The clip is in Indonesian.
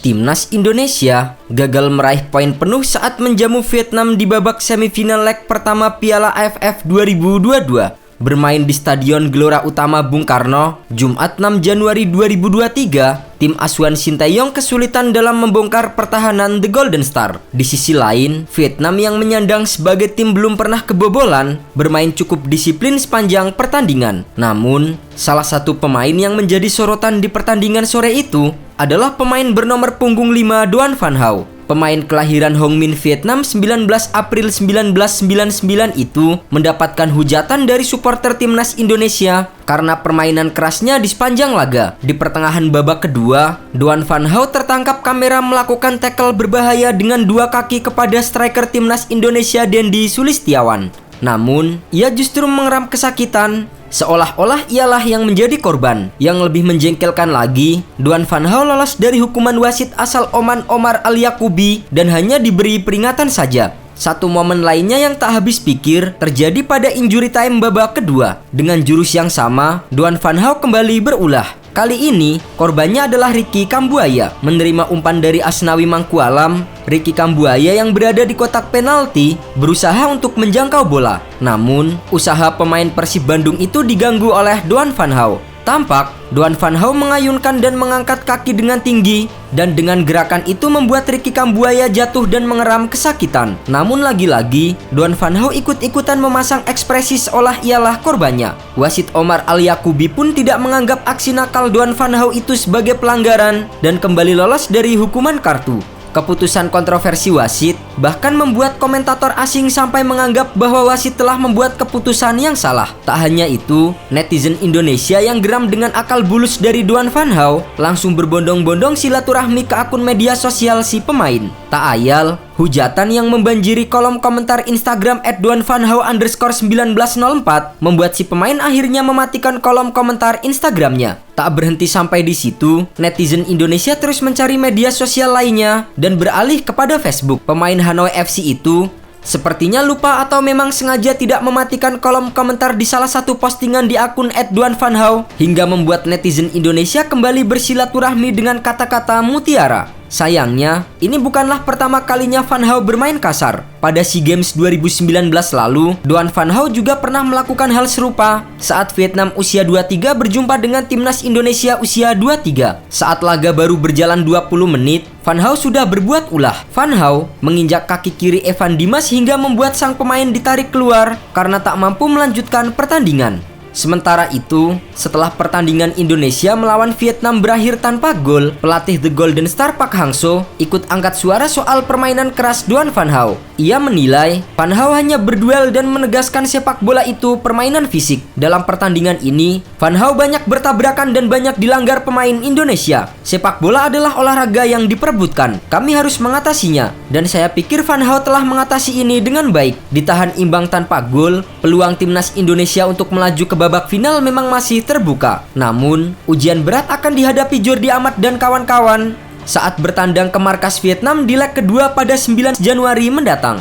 Timnas Indonesia gagal meraih poin penuh saat menjamu Vietnam di babak semifinal leg pertama Piala AFF 2022. Bermain di Stadion Gelora Utama Bung Karno, Jumat 6 Januari 2023, tim asuhan Sinteyong kesulitan dalam membongkar pertahanan The Golden Star. Di sisi lain, Vietnam yang menyandang sebagai tim belum pernah kebobolan, bermain cukup disiplin sepanjang pertandingan. Namun, salah satu pemain yang menjadi sorotan di pertandingan sore itu adalah pemain bernomor punggung 5 Doan Van Hau. Pemain kelahiran Hong Minh, Vietnam 19 April 1999 itu mendapatkan hujatan dari supporter timnas Indonesia karena permainan kerasnya di sepanjang laga. Di pertengahan babak kedua, Doan Van Hau tertangkap kamera melakukan tackle berbahaya dengan dua kaki kepada striker timnas Indonesia Dendi Sulistiawan. Namun, ia justru mengeram kesakitan, seolah-olah ialah yang menjadi korban. Yang lebih menjengkelkan lagi, Doan Van Hau lolos dari hukuman wasit asal Oman Omar Al-Yaqubi dan hanya diberi peringatan saja. Satu momen lainnya yang tak habis pikir terjadi pada injury time babak kedua. Dengan jurus yang sama, Doan Van Hau kembali berulah. Kali ini, korbannya adalah Ricky Kambuaya. Menerima umpan dari Asnawi Mangkualam, Ricky Kambuaya yang berada di kotak penalti berusaha untuk menjangkau bola. Namun, usaha pemain Persib Bandung itu diganggu oleh Doan Van Hau. Tampak, Doan Van Hau mengayunkan dan mengangkat kaki dengan tinggi, dan dengan gerakan itu membuat Ricky Kambuaya jatuh dan mengeram kesakitan. Namun lagi-lagi, Doan Van Hau ikut-ikutan memasang ekspresi seolah ialah korbannya. Wasit Omar Al-Yaqubi pun tidak menganggap aksi nakal Doan Van Hau itu sebagai pelanggaran dan kembali lolos dari hukuman kartu. Keputusan kontroversi wasit bahkan membuat komentator asing sampai menganggap bahwa wasit telah membuat keputusan yang salah. Tak hanya itu, netizen Indonesia yang geram dengan akal bulus dari Doan Van Hau langsung berbondong-bondong silaturahmi ke akun media sosial si pemain. Tak ayal, hujatan yang membanjiri kolom komentar Instagram @doanvanhau_1904 membuat si pemain akhirnya mematikan kolom komentar Instagramnya. Tak berhenti sampai di situ, netizen Indonesia terus mencari media sosial lainnya dan beralih kepada Facebook. Pemain Hanoi FC itu sepertinya lupa atau memang sengaja tidak mematikan kolom komentar di salah satu postingan di akun @doanvanhau hingga membuat netizen Indonesia kembali bersilaturahmi dengan kata-kata mutiara. Sayangnya, ini bukanlah pertama kalinya Van Hau bermain kasar. Pada SEA Games 2019 lalu, Doan Van Hau juga pernah melakukan hal serupa saat Vietnam usia 23 berjumpa dengan timnas Indonesia usia 23. Saat laga baru berjalan 20 menit, Van Hau sudah berbuat ulah. Van Hau menginjak kaki kiri Evan Dimas hingga membuat sang pemain ditarik keluar karena tak mampu melanjutkan pertandingan. Sementara itu, setelah pertandingan Indonesia melawan Vietnam berakhir tanpa gol, pelatih The Golden Star Park Hang-seo ikut angkat suara soal permainan keras Doan Van Hau. Ia menilai Van Hau hanya berduel dan menegaskan sepak bola itu permainan fisik. Dalam pertandingan ini, Van Hau banyak bertabrakan dan banyak dilanggar pemain Indonesia. Sepak bola adalah olahraga yang diperebutkan. Kami harus mengatasinya, dan saya pikir Van Hau telah mengatasi ini dengan baik. Ditahan imbang tanpa gol, peluang timnas Indonesia untuk melaju ke babak final memang masih terbuka. Namun, ujian berat akan dihadapi Jordi Amat dan kawan-kawan saat bertandang ke markas Vietnam di leg kedua pada 9 Januari mendatang.